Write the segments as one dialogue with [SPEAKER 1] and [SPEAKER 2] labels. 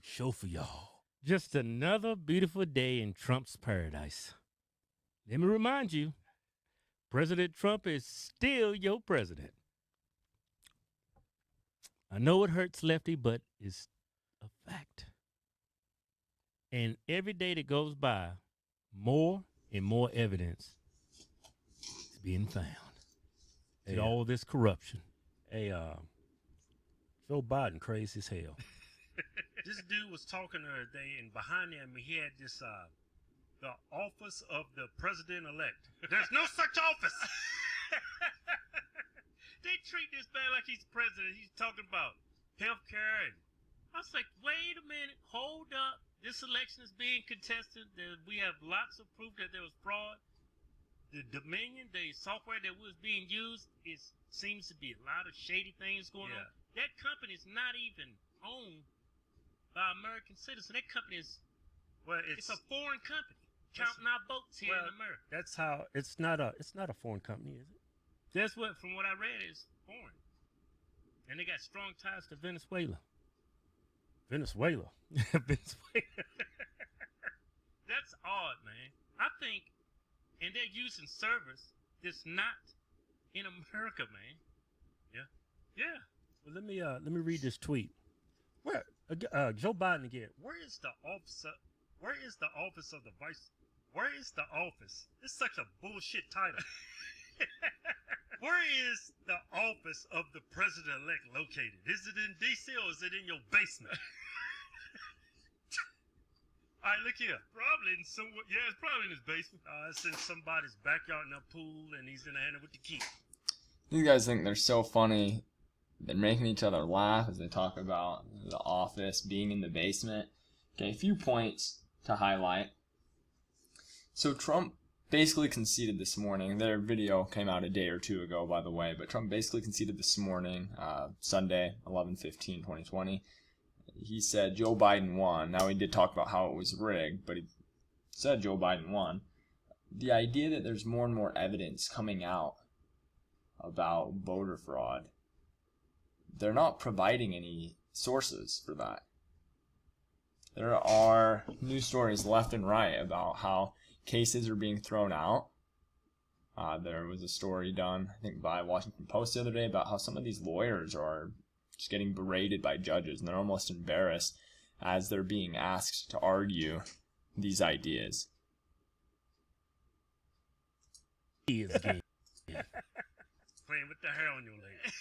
[SPEAKER 1] show for y'all. Just another beautiful day in Trump's paradise. Let me remind you, President Trump is still your president. I know it hurts, Lefty, but it's a fact. And every day that goes by, more and more evidence is being found. And all this corruption. Hey, Joe Biden crazy as hell.
[SPEAKER 2] This dude was talking the other day, and behind him he had this, the office of the president-elect. There's no such office. They treat this man like he's president. He's talking about health care, and I was like, wait a minute, hold up. This election is being contested. We have lots of proof that there was fraud. The Dominion, the software that was being used, seems to be a lot of shady things going on. That company is not even owned by American citizens. That company is, it's a foreign company counting our votes here in America.
[SPEAKER 1] That's how it's not a foreign company, is it?
[SPEAKER 2] That's what, from what I read, is foreign. And they got strong ties to
[SPEAKER 1] Venezuela.
[SPEAKER 2] Venezuela. That's odd, man. I think, and they're using servers that's not in America, man. Yeah.
[SPEAKER 1] Well, let me read this tweet. Where Joe Biden again?
[SPEAKER 2] Where is the office of the vice? Where is the office? It's such a bullshit title. Where is the office of the president-elect located? Is it in D.C. or is it in your basement? All right, look here. Probably in it's probably in his basement. It's in somebody's backyard in a pool, and he's in the hand with the key.
[SPEAKER 3] These guys think they're so funny. They're making each other laugh as they talk about the office being in the basement. Okay, a few points to highlight. So Trump basically conceded this morning. Their video came out a day or two ago, by the way, but Trump basically conceded this morning, Sunday, 11/15/2020. He said Joe Biden won. Now, he did talk about how it was rigged, but he said Joe Biden won. The idea that there's more and more evidence coming out about voter fraud, they're not providing any sources for that. There are news stories left and right about how cases are being thrown out. There was a story done, I think, by Washington Post the other day about how some of these lawyers are just getting berated by judges, and they're almost embarrassed as they're being asked to argue these ideas.
[SPEAKER 2] Playing with the hair on your leg.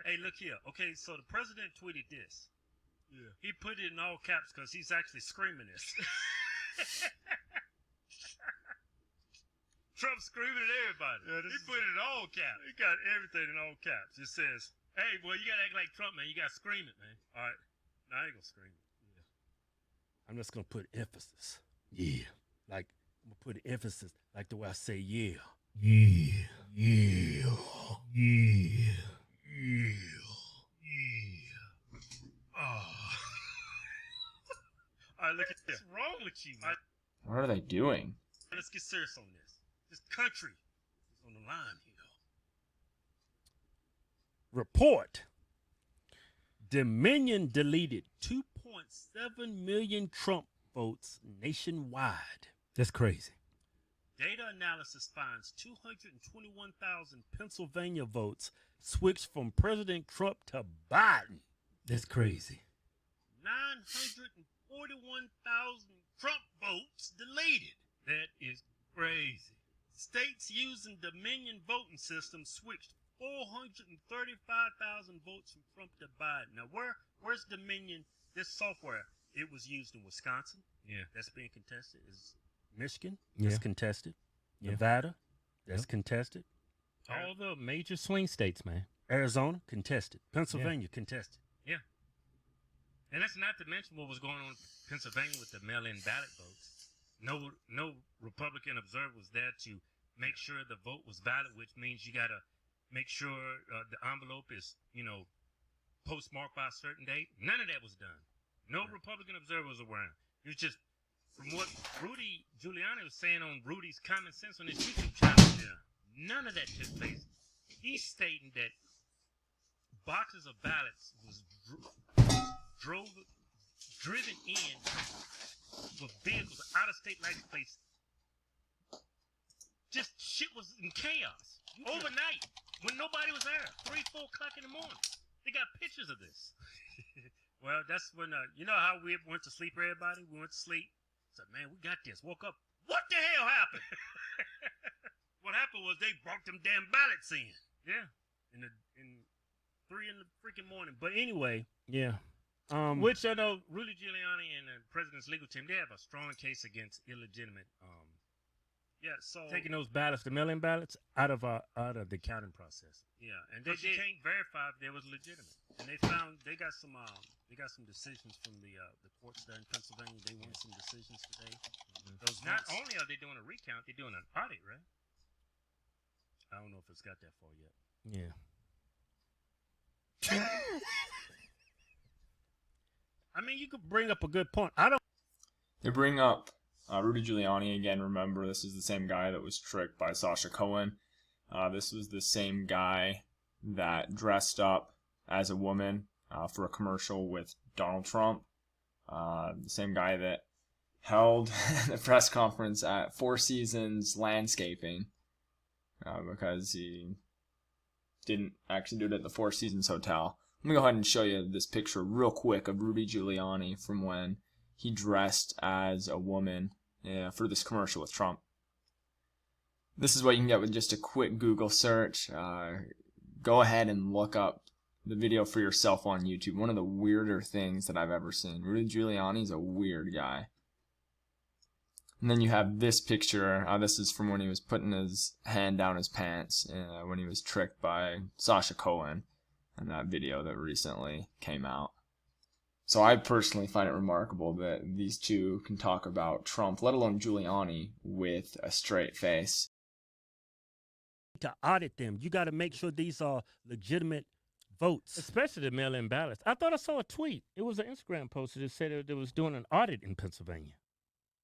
[SPEAKER 2] Hey, look here. Okay, so the president tweeted this. Yeah. He put it in all caps because he's actually screaming this. Trump's screaming at everybody. Yeah, he put it in all caps. He got everything in all caps. It says, hey, boy, you got to act like Trump, man. You got to scream it, man. All right. No, I ain't going to scream it. Yeah.
[SPEAKER 1] I'm just going to put emphasis. Yeah. Like, I'm going to put emphasis like the way I say yeah. Yeah. Yeah. Yeah. Yeah.
[SPEAKER 2] Oh. All right, look at this. What's wrong with you, man?
[SPEAKER 3] What are they doing?
[SPEAKER 2] Let's get serious on this. This country is on the line, you know.
[SPEAKER 1] Report. Dominion deleted 2.7 million Trump votes nationwide. That's crazy.
[SPEAKER 2] Data analysis finds 221,000
[SPEAKER 1] Pennsylvania votes switched from President Trump to Biden. That's crazy.
[SPEAKER 2] 941,000 Trump votes deleted. That is crazy. States using Dominion voting system switched 435,000 votes from Trump to Biden. Now, where's Dominion? This software, it was used in Wisconsin. Yeah. That's being contested. Is
[SPEAKER 1] Michigan? That's contested. Nevada? That's contested. All the major swing states, man. Arizona? Contested. Pennsylvania? Contested.
[SPEAKER 2] Yeah. And that's not to mention what was going on in Pennsylvania with the mail-in ballot votes. No Republican observer was there to make sure the vote was valid, which means you got to make sure the envelope is, postmarked by a certain date. None of that was done. No Republican observers were around. It was just, from what Rudy Giuliani was saying on Rudy's Common Sense on his YouTube channel, none of that took place. He's stating that boxes of ballots was driven in with vehicles, out-of-state license plates. Just shit was in chaos overnight when nobody was there. 3, 4 o'clock in the morning. They got pictures of this. Well, that's when you know how we went to sleep. Everybody, we went to sleep. Said, man, we got this. Woke up. What the hell happened? What happened was they brought them damn ballots in. Yeah, in 3 in the freaking morning. But anyway,
[SPEAKER 1] Yeah.
[SPEAKER 2] which I know Rudy Giuliani and the president's legal team, they have a strong case against illegitimate. Yeah, so
[SPEAKER 1] Taking those ballots, the mail-in ballots, out of the counting process.
[SPEAKER 2] yeah, and they can't verify if they was legitimate. And they got some decisions from the courts there in Pennsylvania. They won some decisions today. Not only are they doing a recount, they're doing an audit, right? I don't know if it's got that far yet.
[SPEAKER 1] Yeah.
[SPEAKER 2] I mean, you could bring up a good point. I don't.
[SPEAKER 3] They bring up Rudy Giuliani again. Remember, this is the same guy that was tricked by Sacha Cohen. This was the same guy that dressed up as a woman for a commercial with Donald Trump. The same guy that held the press conference at Four Seasons Landscaping because he didn't actually do it at the Four Seasons Hotel. Let me go ahead and show you this picture real quick of Rudy Giuliani from when he dressed as a woman for this commercial with Trump. This is what you can get with just a quick Google search. Go ahead and look up the video for yourself on YouTube. One of the weirder things that I've ever seen. Rudy Giuliani's a weird guy. And then you have this picture. This is from when he was putting his hand down his pants when he was tricked by Sacha Cohen in that video that recently came out. So I personally find it remarkable that these two can talk about Trump, let alone Giuliani, with a straight face.
[SPEAKER 4] To audit them, you got to make sure these are legitimate votes.
[SPEAKER 1] Especially the mail-in ballots. I thought I saw a tweet. It was an Instagram post that said that it was doing an audit in Pennsylvania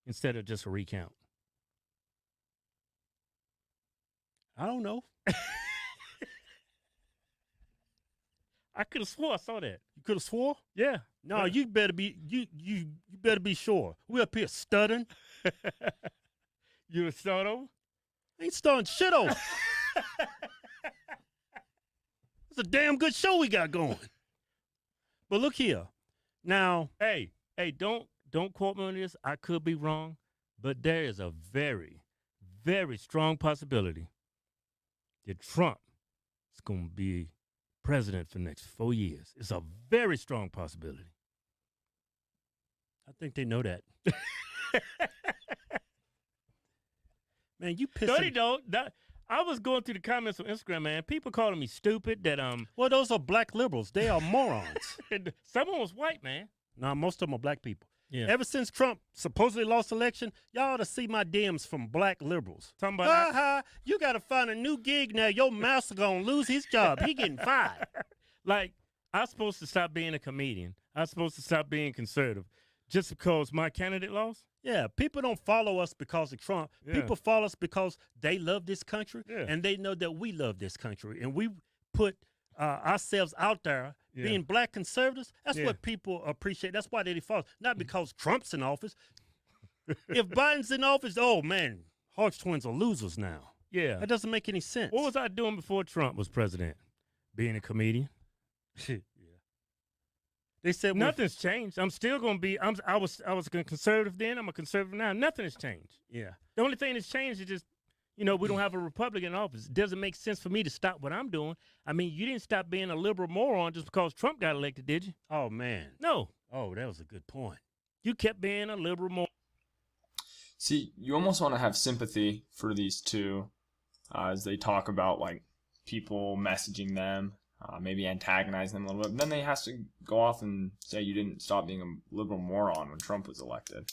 [SPEAKER 1] instead of just a recount.
[SPEAKER 4] I don't know.
[SPEAKER 1] I could have swore I saw that.
[SPEAKER 4] You could have swore?
[SPEAKER 1] Yeah.
[SPEAKER 4] No, you better be you better be sure. We up here studying.
[SPEAKER 1] You were start over?
[SPEAKER 4] Ain't starting shit over. It's a damn good show we got going. But look here. Now,
[SPEAKER 1] Hey, don't quote me on this. I could be wrong, but there is a very, very strong possibility that Trump is going to be president for the next 4 years. It's a very strong possibility.
[SPEAKER 4] I think they know that. Man, you
[SPEAKER 1] No, they
[SPEAKER 4] pissing.
[SPEAKER 1] don't. I was going through the comments on Instagram, man. People calling me stupid that
[SPEAKER 4] Well, those are black liberals. They are morons.
[SPEAKER 1] someone was white, man.
[SPEAKER 4] Nah, most of them are black people.
[SPEAKER 1] Yeah.
[SPEAKER 4] Ever since Trump supposedly lost election, y'all ought to see my DMs from black liberals.
[SPEAKER 1] Talking
[SPEAKER 4] Ha
[SPEAKER 1] about
[SPEAKER 4] ha, you got to find a new gig now. Your master going to lose his job. He getting fired.
[SPEAKER 1] like I'm supposed to stop being a comedian. I'm supposed to stop being conservative just because my candidate lost.
[SPEAKER 4] Yeah, people don't follow us because of Trump.
[SPEAKER 1] Yeah.
[SPEAKER 4] People follow us because they love this country
[SPEAKER 1] Yeah.
[SPEAKER 4] and they know that we love this country. And we put ourselves out there
[SPEAKER 1] Yeah.
[SPEAKER 4] being black conservatives. That's
[SPEAKER 1] Yeah.
[SPEAKER 4] what people appreciate. That's why they follow. Not because Trump's in office. If Biden's in office, oh, man, Hodge Twins are losers now.
[SPEAKER 1] Yeah.
[SPEAKER 4] That doesn't make any sense.
[SPEAKER 1] What was I doing before Trump was president? Being a comedian.
[SPEAKER 4] Yeah. They said
[SPEAKER 1] Nothing's changed. I'm still going to be. I was a conservative then. I'm a conservative now. Nothing has changed.
[SPEAKER 4] Yeah.
[SPEAKER 1] The only thing that's changed is just, we don't have a Republican in office. It doesn't make sense for me to stop what I'm doing. I mean, you didn't stop being a liberal moron just because Trump got elected, did you?
[SPEAKER 4] Oh, man.
[SPEAKER 1] No.
[SPEAKER 4] Oh, that was a good point.
[SPEAKER 1] You kept being a liberal moron.
[SPEAKER 3] See, you almost want to have sympathy for these two as they talk about like people messaging them, maybe antagonizing them a little bit. But then they have to go off and say you didn't stop being a liberal moron when Trump was elected.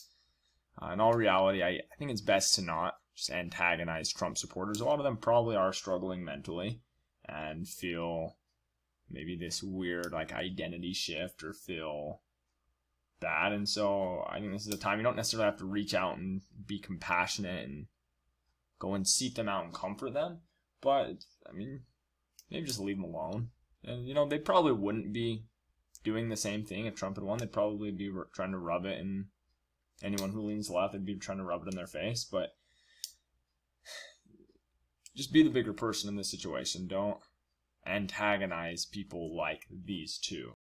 [SPEAKER 3] In all reality, I think it's best to not just antagonize Trump supporters. A lot of them probably are struggling mentally and feel maybe this weird like identity shift or feel bad. And so I think this is a time you don't necessarily have to reach out and be compassionate and go and seek them out and comfort them. But, I mean, maybe just leave them alone. And, they probably wouldn't be doing the same thing. If Trump had won, they'd probably be trying to rub it in anyone who leans left. They'd be trying to rub it in their face. But just be the bigger person in this situation. Don't antagonize people like these two.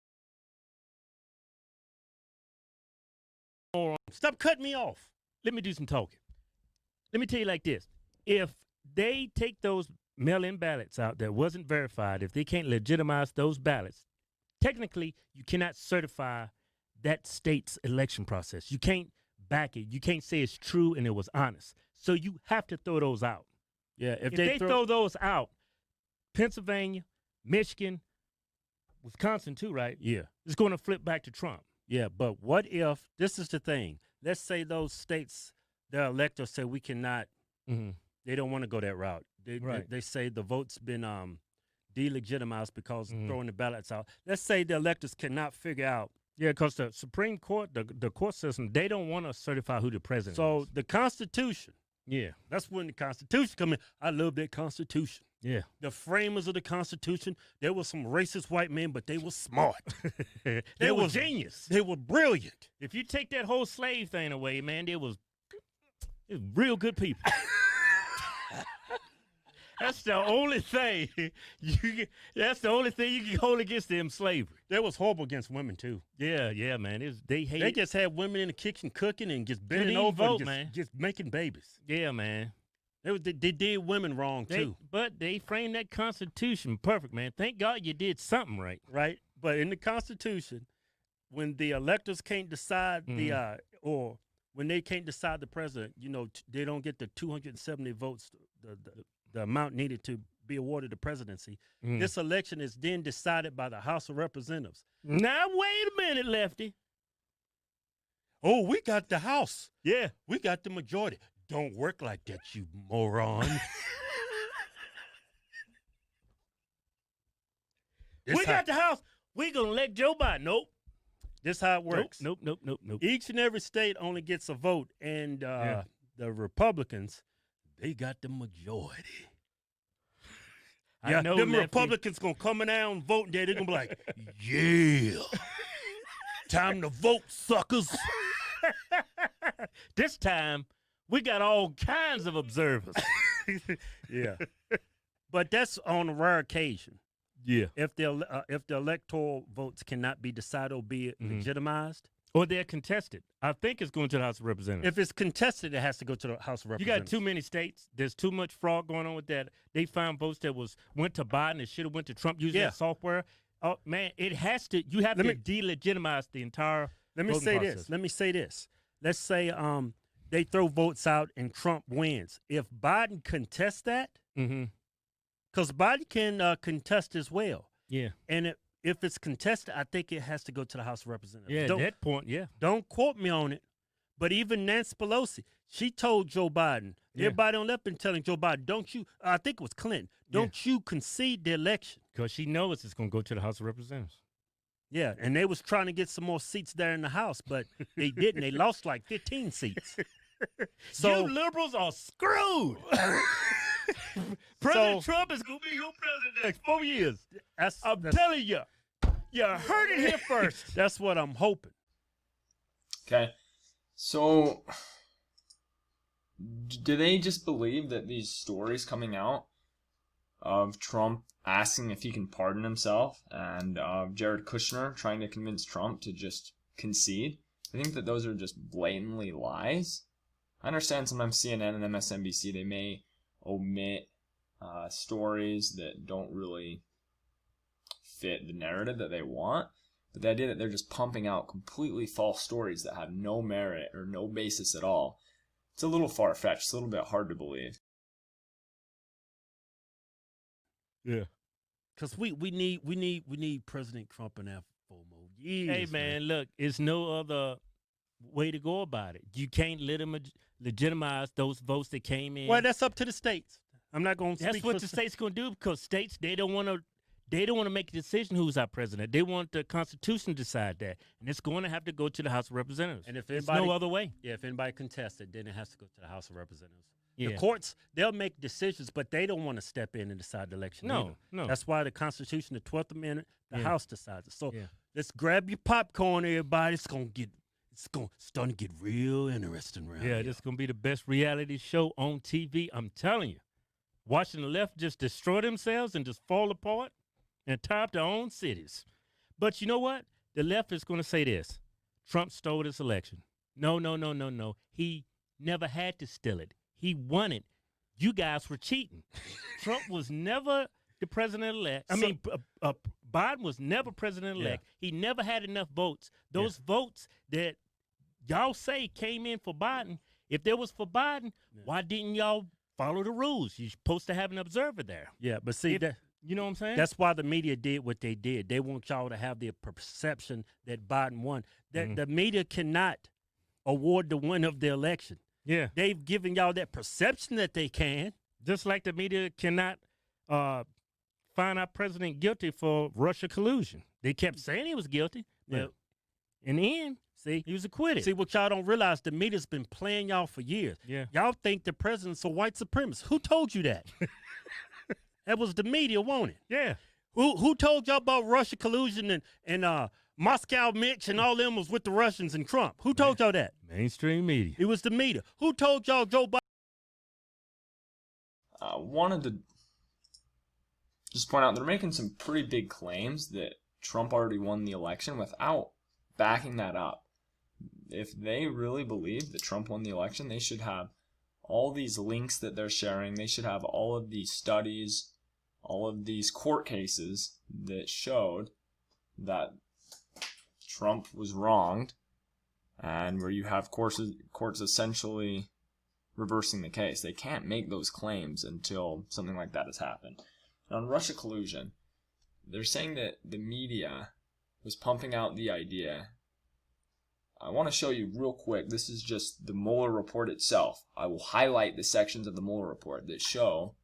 [SPEAKER 4] Stop cutting me off.
[SPEAKER 1] Let me do some talking. Let me tell you like this. If they take those mail-in ballots out that wasn't verified, if they can't legitimize those ballots, technically you cannot certify that state's election process. You can't back it. You can't say it's true and it was honest. So you have to throw those out.
[SPEAKER 4] Yeah,
[SPEAKER 1] If they throw those out, Pennsylvania, Michigan, Wisconsin too, right?
[SPEAKER 4] Yeah.
[SPEAKER 1] It's going to flip back to Trump.
[SPEAKER 4] Yeah, but what if, this is the thing, let's say those states, their electors say we cannot, they don't want to go that route. They say the vote's been delegitimized because throwing the ballots out. Let's say the electors cannot figure out.
[SPEAKER 1] Yeah, because the Supreme Court, the court system, they don't want to certify who the president
[SPEAKER 4] So
[SPEAKER 1] is.
[SPEAKER 4] the Constitution,
[SPEAKER 1] Yeah.
[SPEAKER 4] that's when the Constitution come in. I love that Constitution.
[SPEAKER 1] Yeah.
[SPEAKER 4] The framers of the Constitution, there were some racist white men, but they were smart.
[SPEAKER 1] They were genius.
[SPEAKER 4] They were brilliant.
[SPEAKER 1] If you take that whole slave thing away, man, it was real good people. That's the only thing that's the only thing you can hold against them, slavery.
[SPEAKER 4] They was horrible against women too.
[SPEAKER 1] Yeah, man. They
[SPEAKER 4] They just had women in the kitchen cooking and just bending
[SPEAKER 1] even
[SPEAKER 4] over
[SPEAKER 1] vote,
[SPEAKER 4] and
[SPEAKER 1] man.
[SPEAKER 4] just making babies.
[SPEAKER 1] Yeah, man.
[SPEAKER 4] They did women wrong too,
[SPEAKER 1] But they framed that Constitution perfect, man. Thank God you did something right.
[SPEAKER 4] right? But in the Constitution, when the electors can't decide or when they can't decide the president, they don't get the 270 votes, the amount needed to be awarded the presidency. This election is then decided by the House of Representatives.
[SPEAKER 1] Now wait a minute, Lefty.
[SPEAKER 4] Oh, we got the House.
[SPEAKER 1] Yeah.
[SPEAKER 4] We got the majority. Don't work like that, you moron.
[SPEAKER 1] We got the House. We gonna elect Joe Biden. Nope.
[SPEAKER 4] This how it works.
[SPEAKER 1] Nope.
[SPEAKER 4] Each and every state only gets a vote, and the Republicans, they got the majority.
[SPEAKER 1] I know
[SPEAKER 4] them
[SPEAKER 1] Lefty.
[SPEAKER 4] Republicans gonna come in there and vote, and they're gonna be like, "Yeah, time to vote, suckers."
[SPEAKER 1] This time, we got all kinds of observers.
[SPEAKER 4] Yeah, but that's on a rare occasion.
[SPEAKER 1] Yeah.
[SPEAKER 4] If the electoral votes cannot be decided or be legitimized,
[SPEAKER 1] Or they're contested. I think it's going to the House of Representatives.
[SPEAKER 4] if it's contested, it has to go to the House of
[SPEAKER 1] You
[SPEAKER 4] Representatives.
[SPEAKER 1] got too many states. There's too much fraud going on with that. They found votes that went to Biden that should have went to Trump using that software. Oh man, it has to. You have to delegitimize the entire.
[SPEAKER 4] Let me
[SPEAKER 1] voting
[SPEAKER 4] say
[SPEAKER 1] process.
[SPEAKER 4] this. Let me say this. Let's say they throw votes out and Trump wins. If Biden contests that, because Biden can contest as well,
[SPEAKER 1] Yeah.
[SPEAKER 4] and if it's contested, I think it has to go to the House of Representatives.
[SPEAKER 1] Yeah. At that point, yeah.
[SPEAKER 4] Don't quote me on it, but even Nancy Pelosi, she told Joe Biden.
[SPEAKER 1] Yeah.
[SPEAKER 4] Everybody on left been telling Joe Biden, don't you? I think it was Clinton. Don't you concede the election?
[SPEAKER 1] Because she knows it's going to go to the House of Representatives.
[SPEAKER 4] Yeah, and they was trying to get some more seats there in the House, but they didn't. They lost like 15 seats. So
[SPEAKER 1] you liberals are screwed. President Trump is going to be your president next 4 years. I'm telling you. You heard it here first.
[SPEAKER 4] That's what I'm hoping.
[SPEAKER 3] Okay. So, do they just believe that these stories coming out of Trump asking if he can pardon himself and Jared Kushner trying to convince Trump to just concede? I think that those are just blatantly lies. I understand sometimes CNN and MSNBC, they may omit stories that don't really fit the narrative that they want. But the idea that they're just pumping out completely false stories that have no merit or no basis at all, it's a little far-fetched. It's a little bit hard to believe.
[SPEAKER 4] Yeah. Because we need President Trump in there for more years.
[SPEAKER 1] Hey, man, look, it's no other way to go about it. You can't legitimize those votes that came in.
[SPEAKER 4] Well, that's up to the states. I'm not going to speak
[SPEAKER 1] That's what the state's going to do, because states, they don't want to make a decision who's our president. They want the Constitution to decide that, and it's going to have to go to the House of Representatives.
[SPEAKER 4] And if
[SPEAKER 1] there's
[SPEAKER 4] anybody,
[SPEAKER 1] no other way.
[SPEAKER 4] Yeah, if anybody contests it, then it has to go to the House of Representatives.
[SPEAKER 1] Yeah.
[SPEAKER 4] The courts, they'll make decisions, but they don't want to step in and decide the election.
[SPEAKER 1] No,
[SPEAKER 4] either.
[SPEAKER 1] no.
[SPEAKER 4] That's why the Constitution, the 12th Amendment, the House decides it. So Let's grab your popcorn, everybody. It's starting to get real interesting around
[SPEAKER 1] Yeah,
[SPEAKER 4] here.
[SPEAKER 1] this is going to be the best reality show on TV. I'm telling you. Watching the left just destroy themselves and just fall apart and tear up their own cities. But you know what? The left is going to say this. Trump stole this election. No. He never had to steal it. He won it. You guys were cheating. Trump was never the president-elect. Biden was never president-elect. He never had enough votes. Those votes that y'all say came in for Biden, if there was for Biden, why didn't y'all follow the rules? You're supposed to have an observer there.
[SPEAKER 4] Yeah, but see,
[SPEAKER 1] you know what I'm saying?
[SPEAKER 4] that's why the media did what they did. They want y'all to have the perception that Biden won. That the media cannot award the win of the election.
[SPEAKER 1] Yeah.
[SPEAKER 4] They've given y'all that perception that they can.
[SPEAKER 1] Just like the media cannot find our president guilty for Russia collusion. They kept saying he was guilty, but in the end, he was acquitted.
[SPEAKER 4] See, what y'all don't realize, the media's been playing y'all for years.
[SPEAKER 1] Yeah.
[SPEAKER 4] Y'all think the president's a white supremacist. Who told you that? That was the media, wasn't it?
[SPEAKER 1] Yeah.
[SPEAKER 4] Who told y'all about Russia collusion and Moscow Mitch and all them was with the Russians and Trump? Who told y'all that?
[SPEAKER 1] Mainstream media.
[SPEAKER 4] It was the media. Who told y'all Joe Biden?
[SPEAKER 3] I wanted to just point out they're making some pretty big claims that Trump already won the election without backing that up. If they really believe that Trump won the election, they should have all these links that they're sharing. They should have all of these studies, all of these court cases that showed that Trump was wronged, and where you have courts essentially reversing the case. They can't make those claims until something like that has happened. And on Russia collusion, they're saying that the media was pumping out the idea. I want to show you real quick. This is just the Mueller report itself. I will highlight the sections of the Mueller report that show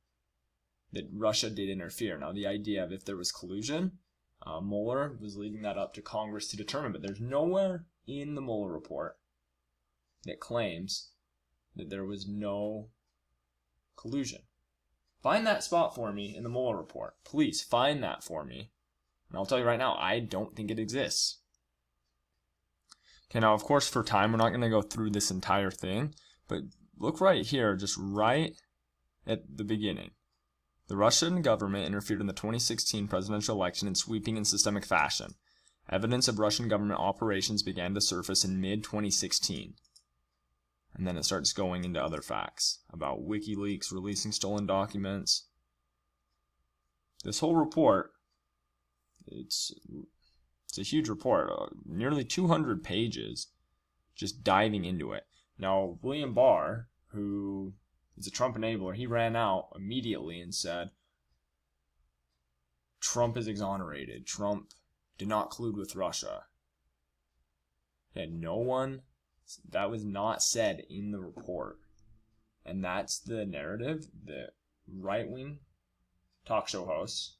[SPEAKER 3] that Russia did interfere. Now, the idea of if there was collusion, Mueller was leaving that up to Congress to determine, but there's nowhere in the Mueller report that claims that there was no collusion. Find that spot for me in the Mueller report. Please find that for me. And I'll tell you right now, I don't think it exists. Okay, now, of course, for time, we're not going to go through this entire thing, but look right here, just right at the beginning. The Russian government interfered in the 2016 presidential election in sweeping and systemic fashion. Evidence of Russian government operations began to surface in mid-2016. And then it starts going into other facts about WikiLeaks releasing stolen documents. This whole report, it's a huge report, nearly 200 pages, just diving into it. Now, William Barr, who is a Trump enabler, he ran out immediately and said, Trump is exonerated. Trump did not collude with Russia. And that was not said in the report. And that's the narrative that right-wing talk show hosts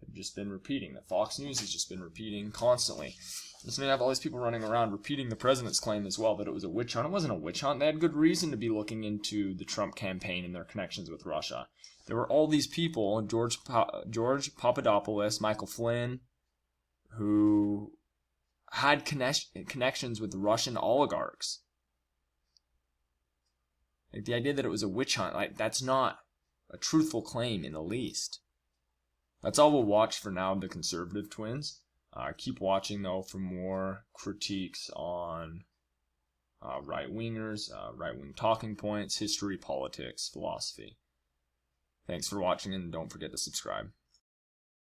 [SPEAKER 3] have just been repeating, that Fox News has just been repeating constantly. And so you have all these people running around repeating the president's claim as well that it was a witch hunt. It wasn't a witch hunt. They had good reason to be looking into the Trump campaign and their connections with Russia. There were all these people, George Papadopoulos, Michael Flynn, who had connections with Russian oligarchs. Like, the idea that it was a witch hunt, like, that's not a truthful claim in the least. That's all we'll watch for now of the conservative twins. Keep watching, though, for more critiques on right-wingers, right-wing talking points, history, politics, philosophy. Thanks for watching, and don't forget to subscribe.